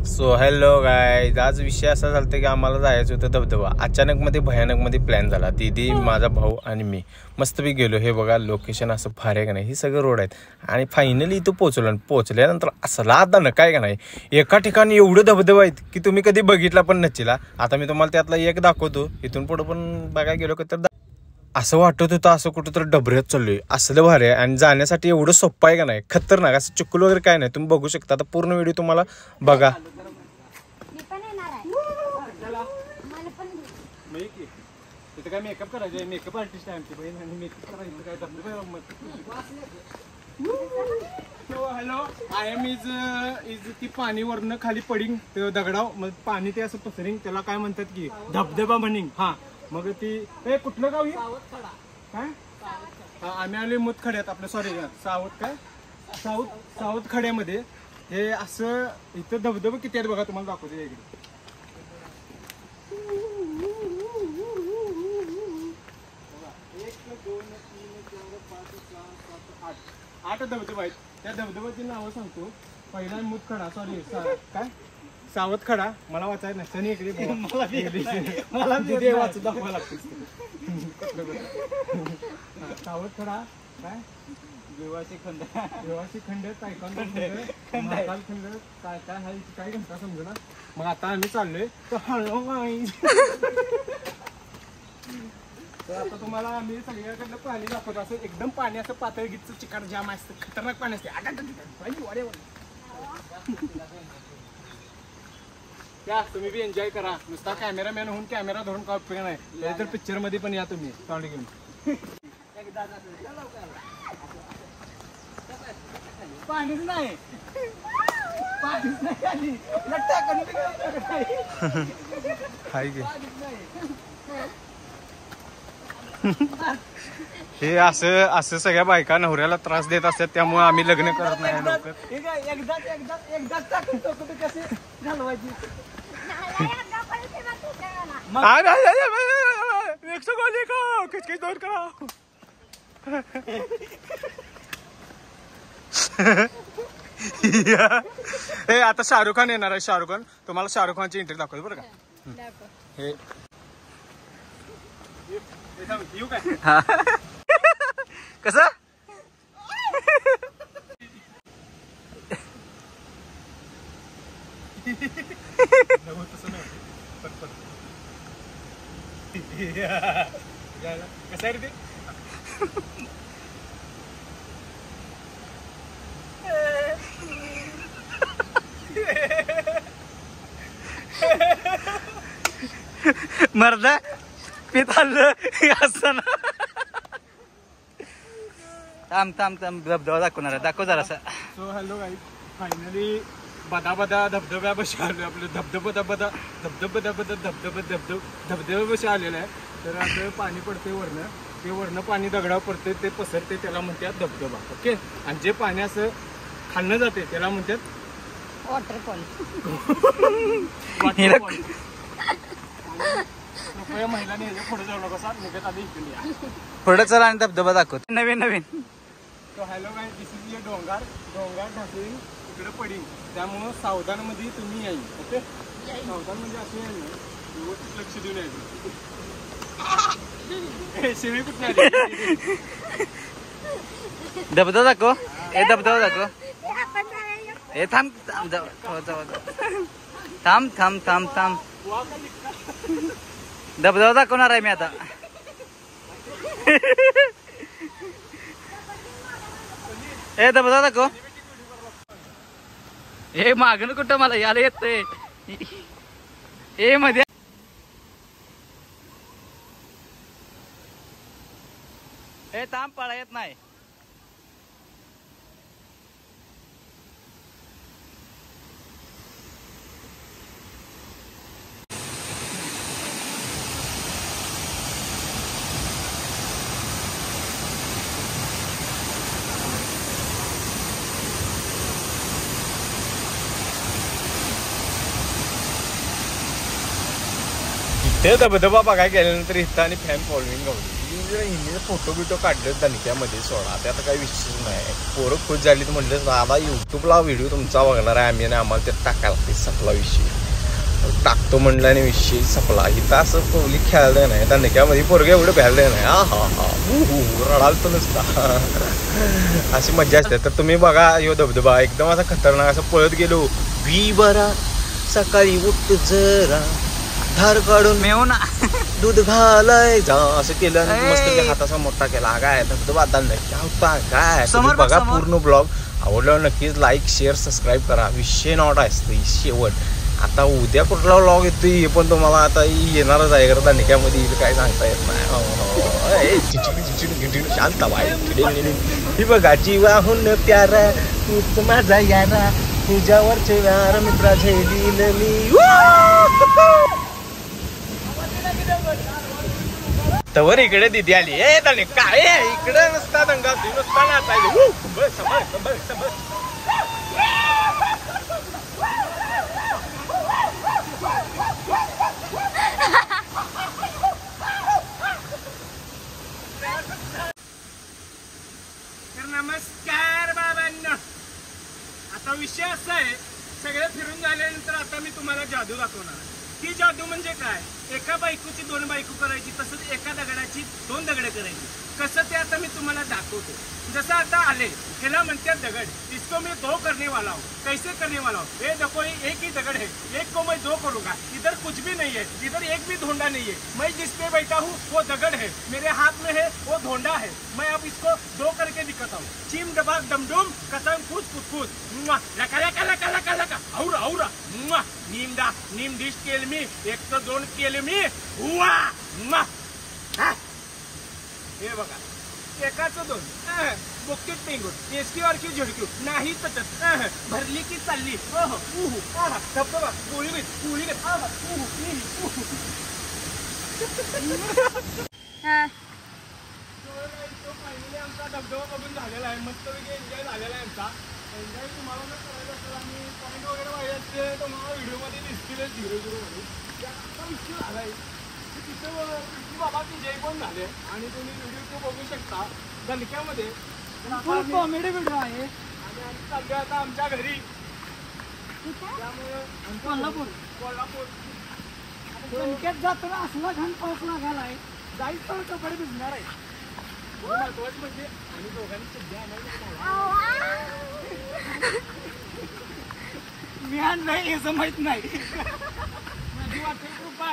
So hello guys, आज विषय असा झाला की आम्हाला जायचं होतं धबधबा. अचानकमध्ये भयानकमध्ये प्लॅन झाला. दीदी, माझा भाऊ आणि मी मस्तपैकी गेलो. हे बघा लोकेशन असं फार आहे का नाही, ही सगळं रोड आहेत. आणि फायनली इथं पोचलो. पोचल्यानंतर असला आता न काय का नाही, एका ठिकाणी एवढं धबधबा आहेत की तुम्ही कधी बघितला पण नसला. आता मी तुम्हाला त्यातला एक दाखवतो. इथून पुढं पण बघायला गेलो का तर असं वाटत होतं असं कुठं तर डबऱ्यात चाललोय. असलं भारी आहे आणि जाण्यासाठी एवढं सोप्पं आहे का नाही, खतरनाक. असं चिखल वगैरे काय नाही, तुम्ही बघू शकता. आता पूर्ण व्हिडिओ तुम्हाला बघा. काय मेकअप करायचं, मेकअप आर्टिस्ट आहे आमची बहीण आणि मेकअप करायचं काय हॅलो आय एम इज ती पाणी वरनं खाली पडिंग ते दगडाव, मग पाणी ते असं पसरिंग, त्याला काय म्हणतात की धबधबा म्हणिंग. हा मग ती कुठलं गाव काय आम्ही आले मुतखड्यात आपलं, सॉरी सावत काय सावत खड्यामध्ये. हे असं इथं धबधबा किती आहेत बघा, तुम्हाला दाखवते. इकडे 8 धबधबा आहेत. त्या धबधब्याची नावं सांगतो. पहिला मुतखडा, सॉरी काय सावत खडा, मला वाचायचं नाही. सनी इकडे मला वाचून दाखवावं लागतं. सावत खडा काय देवाची खंड तायकांड खंड काय काय आहे काय घंटा समजू ना. मग आता आम्ही चाललोय तर तर आता तुम्हाला आम्ही सगळ्याकडनं पाणी दाखवतो. असं एकदम पाणी असं पातळ गीतचं चिकट जाम असतं, खतरनाक पाणी असते. त्या तुम्ही बी एन्जॉय करा. नुसता कॅमेरामॅन होऊन कॅमेरा धरून का उपयोग नाही. तर पिक्चर मध्ये पण या तुम्ही साऊंड घेऊन. पाणीच नाही, पाणीच नाही. हे असं असं सगळ्या बायका नवऱ्याला त्रास देत असतात, त्यामुळे आम्ही लग्न करत नाही लवकर. आता शाहरुख खान येणार आहे. शाहरुख खान, तुम्हाला शाहरुख खानची इंटरव्ह्यू दाखवतो बरं का. हे येऊ काय कसं कसं आहे रे ते. मर्दा पीत आलं असं ना. थांब धबधबा दाखवणार आहे, दाखव जरासा. सो हॅलो गाईज, फायनली बदा धबधब्या बशी आलो. आपलं धबधबा बशी आलेला आहे. तर असं पाणी पडते वरनं, ते वरनं पाणी दगडावर पडते, ते पसरते, त्याला म्हणतात धबधबा. ओके. आणि जे पाणी असं खाल्लं जाते त्याला म्हणतात वॉटरफॉल. कृपया महिलांनी ह्याच्या पुढे जाऊ नका. निघत आधी इकडे पुढे चला आणि धबधबा दाखवत नवीन. तो हॅलो गाईज, दिस इज डोंगर ढासळीन इकडे पडिंग, त्यामुळं सावधान मध्ये तुम्ही यायचं. ओके. सावधान म्हणजे असं यायला व्यवस्थित लक्ष देऊन यायचं. शिवी कुठे आली. धबधबा दाखव. धबधबा दाखव. हे थांब धबधबा दाखवणार आहे मी आता. हे धबधबा दाखव. हे मागणं कुठं मला यायला येतंय. हे मध्ये हे थांब, पळा येत नाही. ते धबधबा बघायला गेल्यानंतर इथं आणि फॅन फॉलोईंग गावली. हिने फोटो बिटो काढले दणक्यामध्ये सोडा, ते आता काही विषय नाही. पोरं खुश झाली तर म्हटलं दादा युट्यूबला व्हिडिओ तुमचा बघणार आहे आम्ही आणि आम्हाला ते टाकायला लागते. सपला विषय टाकतो म्हणलं आणि विषय सपला. इथं असं कोहली खेळलं नाही दणक्यामध्ये, पोरगे एवढं भ्यायला नाही. हा हा हा रडाल तर नसता. अशी मज्जा असते. तर तुम्ही बघा यो धबधबा एकदम असा खतरनाक असं पळत गेलो. वी बरा सकाळी उठ जरा धार काढून मेव ना दूध घालाय जा असं केलं आणि मस्त ते हाताचा मोठा केला. काय धबधबा दणक्या होता काय. तुम्ही बघा पूर्ण ब्लॉग. आवडल्यावर नक्कीच लाईक शेअर सबस्क्राईब करा. विषय नॉट असते शेवट. आता उद्या कुठला व्लॉग येतो हे पण तुम्हाला आता येणारच आहे. करता निक्यामध्ये येईल काय सांगता येत नाही. शांत बाई ही बघा जीवाहून प्यारा तूच माझा यारा तुझ्यावरचे व्यार मित्रा झेलील मी. तवर इकडे दिदी आली. ए तने काय इकडे नसता दंगा नुसता नाचायला. नमस्कार बाबांना. आता विषय असा आहे, सगळे फिरून झाल्यानंतर आता मी तुम्हाला जादू दाखवणार. ती जादू म्हणजे काय, एका बायकोची 2 बायको करायची, तसंच एका दगडाची 2 दगड करायची. कसं ते आता मी तुम्हाला दाखवतो. जसं आता आले ह्याला म्हणतात दगड. इसको मैं 2 करने वाला हूँ. कैसे करने वाला हूँ, ये देखो ये एक ही दगड है, एक को मैं 2 करूंगा. इधर कुछ भी नहीं है, इधर एक भी धोंडा नहीं है. मैं जिस पे बैठा हूँ वो दगड है, मेरे हाथ में है वो धोंडा है. मैं अब इसको 2 करके दिखाता हूँ. चिम डबाक डमडुम कसम खुश खुश लका लका लका लका लका औरा औरा नीमडा नीम डिश केल मी 1 तर 2 केले मी. हे बघा एकाचं 2 बुक्कीत टेंगून एसकी वारकी झडक्यू नाही तटत भरली की चालली. धबधबा गोळी गोळी आमचा धबधबा बघून झालेला आहे. मस्तपैकी एन्जॉय झालेला आहे आमचा. एन्जॉय तुम्हाला जर करायचं असेल आणि पॉईंट वगैरे पाहिजे असते तुम्हाला व्हिडिओमध्ये दिसतीलच 0-0 मध्ये. आता विषय झाला आहे तिथे बाबाची जय पण झाले आणि तुम्ही व्हिडिओ तो बघू शकता दणक्यामध्ये. कॉमेडी व्हिडिओ आहे आणि आम्ही चाललोय आता आमच्या घरी. त्यामुळे कोल्हापूर दणक्यात जाताना असला घाण पाऊस लागायला आहे. जायचं कपडे भिजणार आहे. महत्वाचं म्हणजे आणि दोघांनी सध्या मी नाही याचं माहित नाही. माझी वाटत कृपा